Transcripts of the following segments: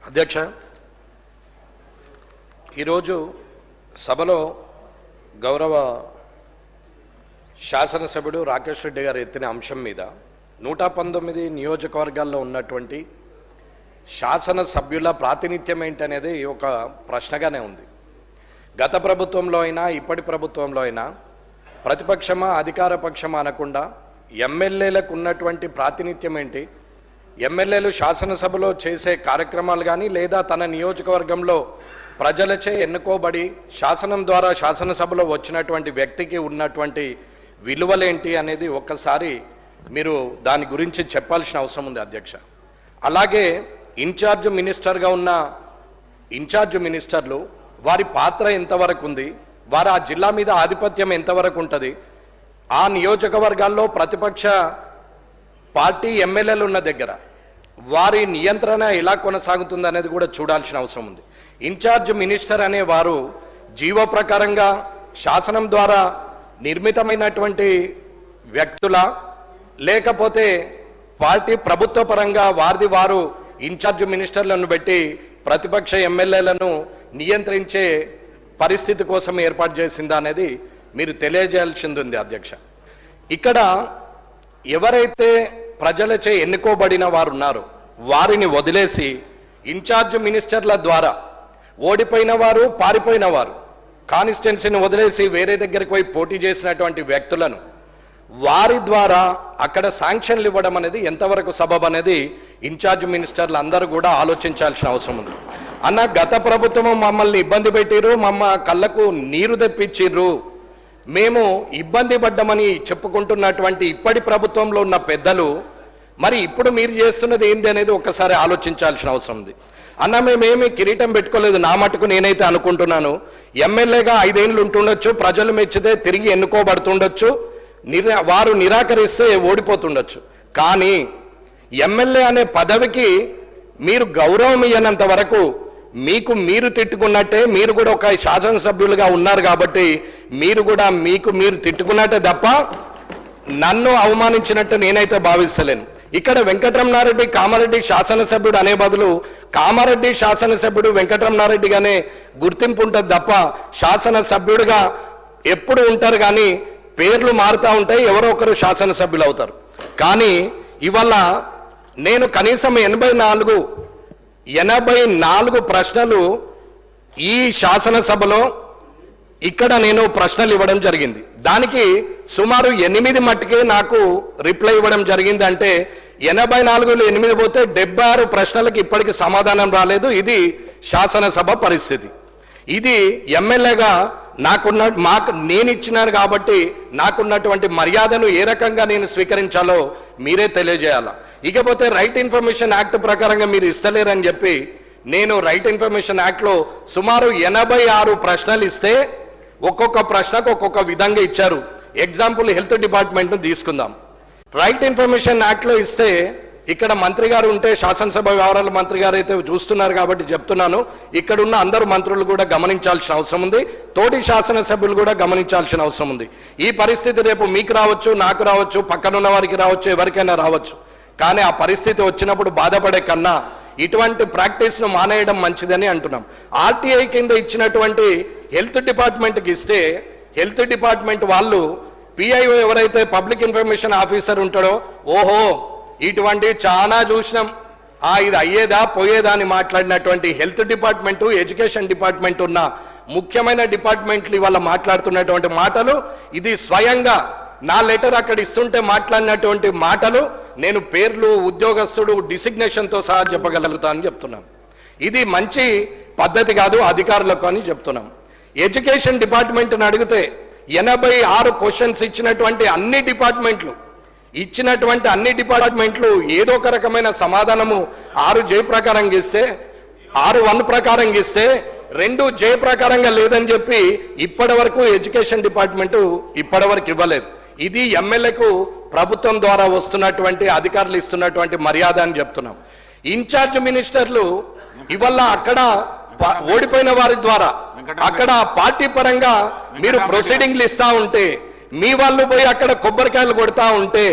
అధ్యక్ష, ఈరోజు సభలో గౌరవ శాసనసభ్యుడు రాకేష్ రెడ్డి గారు ఎత్తిన అంశం మీద 119 నియోజకవర్గాల్లో ఉన్నటువంటి శాసనసభ్యుల ప్రాతినిధ్యం ఏంటనేది ఒక ప్రశ్నగానే ఉంది. గత ప్రభుత్వంలో అయినా ఇప్పటి ప్రభుత్వంలో అయినా ప్రతిపక్షమా అధికార పక్షమా అనకుండా ఎమ్మెల్యేలకు ఉన్నటువంటి ప్రాతినిధ్యం ఏంటి, ఎమ్మెల్యేలు శాసనసభలో చేసే కార్యక్రమాలు కానీ లేదా తన నియోజకవర్గంలో ప్రజలచే ఎన్నుకోబడి శాసనం ద్వారా శాసనసభలో వచ్చినటువంటి వ్యక్తికి ఉన్నటువంటి విలువలేంటి అనేది ఒక్కసారి మీరు దాని గురించి చెప్పాల్సిన అవసరం ఉంది అధ్యక్ష. అలాగే ఇన్ఛార్జ్ మినిస్టర్గా ఉన్న ఇన్ఛార్జ్ మినిస్టర్లు వారి పాత్ర ఎంతవరకు ఉంది, వారు ఆ జిల్లా మీద ఆధిపత్యం ఎంతవరకు ఉంటుంది, ఆ నియోజకవర్గాల్లో ప్రతిపక్ష పార్టీ ఎమ్మెల్యేలు ఉన్న దగ్గర వారి నియంత్రణ ఎలా కొనసాగుతుంది అనేది కూడా చూడాల్సిన అవసరం ఉంది. ఇన్ఛార్జ్ మినిస్టర్ అనే వారు జీవో ప్రకారంగా శాసనం ద్వారా నిర్మితమైనటువంటి వ్యక్తుల లేకపోతే పార్టీ ప్రభుత్వ పరంగా వారు ఇన్ఛార్జ్ మినిస్టర్లను పెట్టి ప్రతిపక్ష ఎమ్మెల్యేలను నియంత్రించే పరిస్థితి కోసం ఏర్పాటు చేసిందా అనేది మీరు తెలియజేయాల్సింది ఉంది అధ్యక్ష. ఇక్కడ ఎవరైతే ప్రజలచే ఎన్నుకోబడిన వారు ఉన్నారో వారిని వదిలేసి ఇన్ఛార్జ్ మినిస్టర్ల ద్వారా ఓడిపోయిన వారు పారిపోయిన వారు కాన్స్టిట్యున్సీని వదిలేసి వేరే దగ్గరికి పోయి పోటీ చేసినటువంటి వ్యక్తులను వారి ద్వారా అక్కడ శాంక్షన్లు ఇవ్వడం అనేది ఎంతవరకు సబబ్ అనేది ఇన్ఛార్జ్ మినిస్టర్లు అందరూ కూడా ఆలోచించాల్సిన అవసరం ఉంది. అన్న, గత ప్రభుత్వం మమ్మల్ని ఇబ్బంది పెట్టిర్రు, కళ్ళకు నీరు తెప్పించిర్రు, మేము ఇబ్బంది పడ్డామని చెప్పుకుంటున్నటువంటి ఇప్పటి ప్రభుత్వంలో ఉన్న పెద్దలు మరి ఇప్పుడు మీరు చేస్తున్నది ఏంది అనేది ఒక్కసారి ఆలోచించాల్సిన అవసరం ఉంది. అన్న, మేమేమి కిరీటం పెట్టుకోలేదు. నా మటుకు నేనైతే అనుకుంటున్నాను, ఎమ్మెల్యేగా 5 ఏళ్ళు ఉంటుండొచ్చు, ప్రజలు మెచ్చితే తిరిగి ఎన్నుకోబడుతుండొచ్చు, వారు నిరాకరిస్తే ఓడిపోతుండొచ్చు. కానీ ఎమ్మెల్యే అనే పదవికి మీరు గౌరవం ఇవ్వనంత వరకు మీకు మీరు తిట్టుకున్నట్టే, మీరు కూడా ఒక శాసనసభ్యులుగా ఉన్నారు కాబట్టి మీరు కూడా మీరు తిట్టుకున్నట్టే తప్ప నన్ను అవమానించినట్టు నేనైతే భావిస్తలేను. ఇక్కడ వెంకటరమణారెడ్డి కామారెడ్డి శాసనసభ్యుడు అనే బదులు కామారెడ్డి శాసనసభ్యుడు వెంకటరమణారెడ్డిగానే గుర్తింపు ఉంటుంది తప్ప శాసనసభ్యుడిగా ఎప్పుడు ఉంటారు కానీ పేర్లు మారుతూ ఉంటాయి, ఎవరో ఒకరు శాసనసభ్యులు అవుతారు. కానీ ఇవాళ నేను కనీసం 84 ప్రశ్నలు ఈ శాసనసభలో ఇక్కడ నేను ప్రశ్నలు ఇవ్వడం జరిగింది. దానికి సుమారు 8 మట్టుకే నాకు రిప్లై ఇవ్వడం జరిగింది. అంటే 84లో 8 పోతే 76 ప్రశ్నలకు ఇప్పటికి సమాధానం రాలేదు. ఇది శాసనసభ పరిస్థితి. ఇది ఎమ్మెల్యేగా నేను ఇచ్చినాను కాబట్టి నాకున్నటువంటి మర్యాదను ఏ రకంగా నేను స్వీకరించాలో మీరే తెలియజేయాలా. ఇకపోతే రైట్ ఇన్ఫర్మేషన్ యాక్ట్ ప్రకారంగా మీరు ఇస్తలేరని చెప్పి నేను రైట్ ఇన్ఫర్మేషన్ యాక్ట్లో సుమారు 86 ప్రశ్నలు ఇస్తే ఒక్కొక్క ప్రశ్నకు ఒక్కొక్క విధంగా ఇచ్చారు. ఎగ్జాంపుల్ హెల్త్ డిపార్ట్మెంట్ తీసుకుందాం. రైట్ ఇన్ఫర్మేషన్ యాక్ట్లో ఇస్తే ఇక్కడ మంత్రి గారు ఉంటే శాసనసభ వ్యవహారాల మంత్రి గారు అయితే చూస్తున్నారు కాబట్టి చెప్తున్నాను, ఇక్కడున్న అందరు మంత్రులు కూడా గమనించాల్సిన అవసరం ఉంది, తోటి శాసనసభ్యులు కూడా గమనించాల్సిన అవసరం ఉంది. ఈ పరిస్థితి రేపు మీకు రావచ్చు, నాకు రావచ్చు, పక్కనున్న వారికి రావచ్చు, ఎవరికైనా రావచ్చు. కానీ ఆ పరిస్థితి వచ్చినప్పుడు బాధపడే కన్నా ఇటువంటి ప్రాక్టీస్ను మానేయడం మంచిదని అంటున్నాం. ఆర్టీఐ కింద ఇచ్చినటువంటి హెల్త్ డిపార్ట్మెంట్కి ఇస్తే హెల్త్ డిపార్ట్మెంట్ వాళ్ళు పిఐఓ ఎవరైతే పబ్లిక్ ఇన్ఫర్మేషన్ ఆఫీసర్ ఉంటాడో, ఓహో ఇటువంటి చాలా చూసినాం, ఇది అయ్యేదా పోయేదా అని మాట్లాడినటువంటి హెల్త్ డిపార్ట్మెంటు, ఎడ్యుకేషన్ డిపార్ట్మెంట్ ఉన్న ముఖ్యమైన డిపార్ట్మెంట్లు ఇవాళ మాట్లాడుతున్నటువంటి మాటలు, ఇది స్వయంగా నా లెటర్ అక్కడ ఇస్తుంటే మాట్లాడినటువంటి మాటలు నేను పేర్లు ఉద్యోగస్తుడు డిసిగ్నేషన్తో సహా చెప్పగలుగుతానని చెప్తున్నాం. ఇది మంచి పద్ధతి కాదు అధికారులకు అని చెప్తున్నాం. ఎడ్యుకేషన్ డిపార్ట్మెంట్ని అడిగితే 86 క్వశ్చన్స్ ఇచ్చినటువంటి అన్ని డిపార్ట్మెంట్లు ఏదో ఒక రకమైన సమాధానము 6 జే ప్రకారంగా ఇస్తే 6(1) ప్రకారంగా ఇస్తే 2 జే ప్రకారంగా లేదని చెప్పి ఇప్పటి వరకు ఎడ్యుకేషన్ డిపార్ట్మెంటు ఇప్పటివరకు ఇవ్వలేదు. ఇది ఎమ్మెల్యేకు ప్రభుత్వం ద్వారా వస్తున్నటువంటి అధికారులు ఇస్తున్నటువంటి మర్యాద అని చెప్తున్నాం. ఇన్ఛార్జ్ మినిస్టర్లు ఇవల్ల అక్కడ ఓడిపోయిన వారి ద్వారా అక్కడ పార్టీ పరంగా మీరు ప్రొసీడింగ్లు ఇస్తా ఉంటే, మీ వాళ్ళు పోయి అక్కడ కొబ్బరికాయలు కొడతా ఉంటే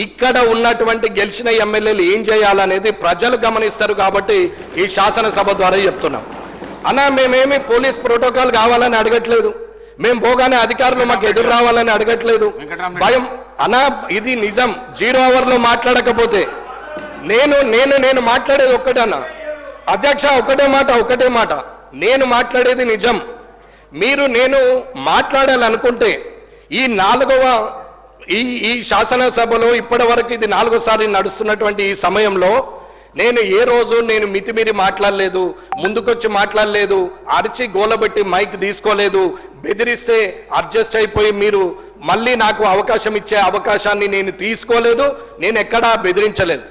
ఇక్కడ ఉన్నటువంటి గెలిచిన ఎమ్మెల్యేలు ఏం చేయాలనేది ప్రజలు గమనిస్తారు. కాబట్టి ఈ శాసనసభ ద్వారా చెప్తున్నాం. అన్నా, మేమేమి పోలీస్ ప్రోటోకాల్ కావాలని అడగట్లేదు, మేము పోగానే అధికారులు మాకు ఎదురు రావాలని అడగట్లేదు. భయం అన్నా, ఇది నిజం. 0 అవర్లో మాట్లాడకపోతే నేను మాట్లాడేది ఒక్కటన్నా అధ్యక్ష, ఒకటే మాట నేను మాట్లాడేది నిజం. నేను మాట్లాడాలనుకుంటే ఈ శాసనసభలో ఇప్పటి వరకు ఇది 4వసారి నడుస్తున్నటువంటి ఈ సమయంలో నేను ఏ రోజు మితిమీరి మాట్లాడలేదు, ముందుకొచ్చి మాట్లాడలేదు, అరిచి గోలబెట్టి మైక్ తీసుకోలేదు, బెదిరిస్తే అడ్జస్ట్ అయిపోయి మీరు మళ్ళీ నాకు అవకాశం ఇచ్చే అవకాశాన్ని నేను తీసుకోలేదు, నేను ఎక్కడా బెదిరించలేదు.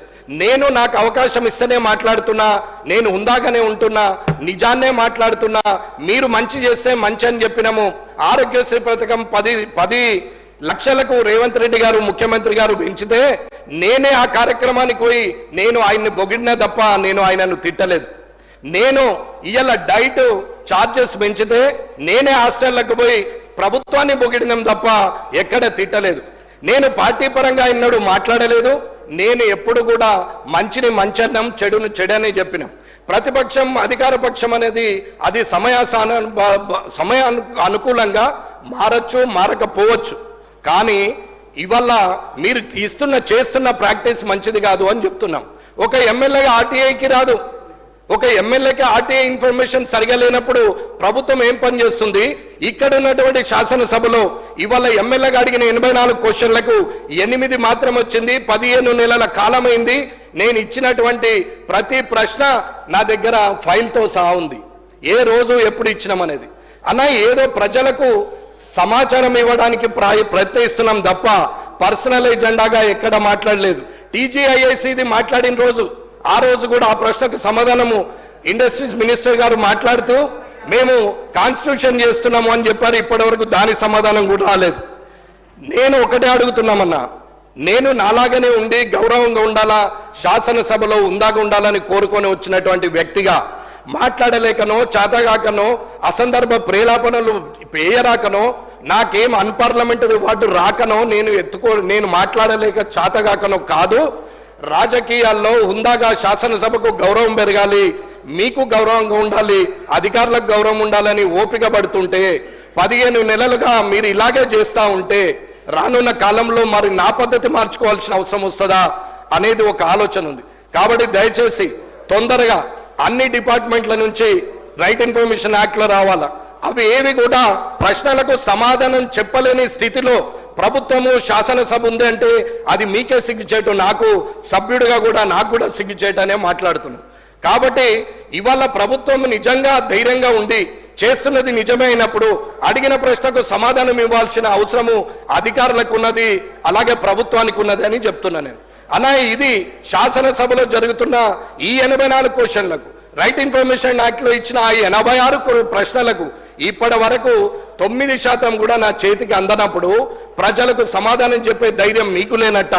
నాకు అవకాశం ఇస్తేనే మాట్లాడుతున్నా, నేను హుందాగానే ఉంటున్నా, నిజాన్నే మాట్లాడుతున్నా. మీరు మంచి చేస్తే మంచి అని చెప్పినాము. ఆరోగ్యశ్రీ పథకం 10 లక్షలకు రేవంత్ రెడ్డి గారు ముఖ్యమంత్రి గారు పెంచితే నేనే ఆ కార్యక్రమానికి పోయి ఆయన్ని పొగిడినా తప్ప నేను ఆయనను తిట్టలేదు. ఇవాళ డైట్ ఛార్జెస్ పెంచితే నేనే హాస్టళ్లకు పోయి ప్రభుత్వాన్ని పొగిడినాం తప్ప ఎక్కడ తిట్టలేదు. పార్టీ పరంగా ఎన్నడూ మాట్లాడలేదు. ఎప్పుడు కూడా మంచిని మంచన్నం, చెడును చెడని చెప్పినాం. ప్రతిపక్షం అధికార పక్షం అనేది అది అనుకూలంగా మారచ్చు, మారకపోవచ్చు. కానీ ఇవాళ మీరు చేస్తున్న ప్రాక్టీస్ మంచిది కాదు అని చెప్తున్నాం. ఒక ఎమ్మెల్యేగా ఆర్టీఐకి రాదు. ఒక ఎమ్మెల్యేకి ఆర్టీఐ ఇన్ఫర్మేషన్ సరిగా లేనప్పుడు ప్రభుత్వం ఏం పని చేస్తుంది? ఇక్కడ ఉన్నటువంటి శాసనసభలో ఇవాళ ఎమ్మెల్యేగా అడిగిన 84 క్వశ్చన్లకు 8 మాత్రం వచ్చింది. 15 నెలల కాలమైంది. నేను ఇచ్చినటువంటి ప్రతి ప్రశ్న నా దగ్గర ఫైల్తో సహా ఉంది. ఏ రోజు ఎప్పుడు ఇచ్చినామనేది. ఏదో ప్రజలకు సమాచారం ఇవ్వడానికి ప్రయత్నిస్తున్నాం తప్ప పర్సనల్ ఎజెండాగా ఎక్కడ మాట్లాడలేదు. టీజీఐఐసిది మాట్లాడిన రోజు, ఆ రోజు కూడా ఆ ప్రశ్నకు సమాధానము ఇండస్ట్రీస్ మినిస్టర్ గారు మాట్లాడుతూ మేము కాన్స్టిట్యూషన్ చేస్తున్నాము అని చెప్పారు. ఇప్పటి వరకు దాని సమాధానం కూడా రాలేదు. ఒకటే అడుగుతున్నామన్నా, నాలాగానే ఉండి గౌరవంగా ఉండాలా, శాసనసభలో ఉందాగా ఉండాలని కోరుకొని వచ్చినటువంటి వ్యక్తిగా మాట్లాడలేకనో, చేతగాకనో, అసందర్భ ప్రేలాపనలు పేయరాకనో, నాకేం అన్పార్లమెంటరీ వార్డు రాకనో, నేను మాట్లాడలేక చేతగాకనో కాదు. రాజకీయాల్లో హుందాగా శాసనసభకు గౌరవం పెరగాలి, మీకు గౌరవంగా ఉండాలి, అధికారులకు గౌరవం ఉండాలని ఓపిక పడుతుంటే 15 నెలలుగా మీరు ఇలాగే చేస్తూ ఉంటే రానున్న కాలంలో మరి నా పద్ధతి మార్చుకోవాల్సిన అవసరం వస్తుందా అనేది ఒక ఆలోచన ఉంది. కాబట్టి దయచేసి తొందరగా అన్ని డిపార్ట్మెంట్ల నుంచి రైట్ ఇన్ఫర్మేషన్ యాక్ట్లో రావాలా. అవి ఏవి కూడా ప్రశ్నలకు సమాధానం చెప్పలేని స్థితిలో ప్రభుత్వము శాసనసభ ఉంది అంటే అది మీకే సిగ్గుచేటు, నాకు సభ్యుడిగా కూడా నాకు కూడా సిగ్గుచేటనే మాట్లాడుతున్నాం. కాబట్టి ఇవాళ ప్రభుత్వం నిజంగా ధైర్యంగా ఉండి చేస్తున్నది నిజమే అయినప్పుడు అడిగిన ప్రశ్నకు సమాధానం ఇవ్వాల్సిన అవసరము అధికారులకు ఉన్నది, అలాగే ప్రభుత్వానికి ఉన్నది అని చెప్తున్నా నేను. ఇది శాసనసభలో జరుగుతున్న ఈ 84 క్వశ్చన్లకు రైట్ ఇన్ఫర్మేషన్ యాక్ట్లో ఇచ్చిన ఆ 86 ప్రశ్నలకు ఇప్పటి వరకు 9% కూడా నా చేతికి అందనప్పుడు ప్రజలకు సమాధానం చెప్పే ధైర్యం మీకు లేనట్ట,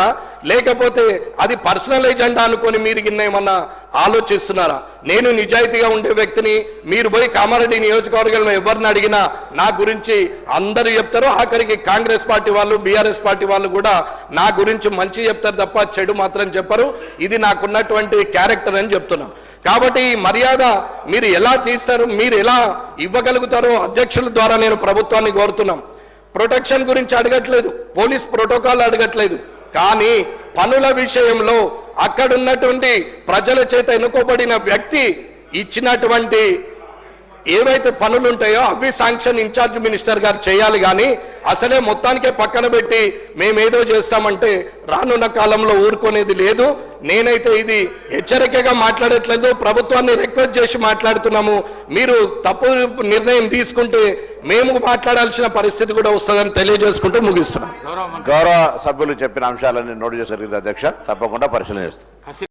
లేకపోతే అది పర్సనల్ ఎజెండా అనుకొని మీరు ఏమన్నా ఆలోచిస్తున్నారా? నేను నిజాయితీగా ఉండే వ్యక్తిని. మీరు పోయి కామారెడ్డి నియోజకవర్గంలో ఎవరిని అడిగినా నా గురించి అందరూ చెప్తారు. ఆఖరికి కాంగ్రెస్ పార్టీ వాళ్ళు, బీఆర్ఎస్ పార్టీ వాళ్ళు కూడా నా గురించి మంచి చెప్తారు తప్ప చెడు మాత్రం చెప్పరు. ఇది నాకున్నటువంటి క్యారెక్టర్ అని చెప్తున్నాం. కాబట్టి ఈ మర్యాద మీరు ఎలా తీస్తారు, మీరు ఎలా ఇవ్వగలుగుతారో అధ్యక్షుల ద్వారా నేను ప్రభుత్వాన్ని కోరుతున్నాం. ప్రొటెక్షన్ గురించి అడగట్లేదు, పోలీస్ ప్రోటోకాల్ అడగట్లేదు. కానీ పనుల విషయంలో అక్కడున్నటువంటి ప్రజల చేత ఎన్నుకోబడిన వ్యక్తి ఇచ్చినటువంటి ఏవైతే పనులు ఉంటాయో అవి శాంక్షన్ ఇన్ఛార్జ్ మినిస్టర్ గారు చేయాలి. కానీ అసలే మొత్తానికే పక్కన పెట్టి మేమేదో చేస్తామంటే రానున్న కాలంలో ఊరుకునేది లేదు. నేనైతే ఇది హెచ్చరికగా మాట్లాడట్లేదు, ప్రభుత్వాన్ని రిక్వెస్ట్ చేసి మాట్లాడుతున్నాము. మీరు తప్పు నిర్ణయం తీసుకుంటే మేము మాట్లాడాల్సిన పరిస్థితి కూడా వస్తుందని తెలియజేసుకుంటూ ముగిస్తున్నాం. గౌరవ సభ్యులు చెప్పిన అంశాలన్నీ నోటు చేసి జరిగింది అధ్యక్ష, తప్పకుండా పరిశీలన చేస్తాం.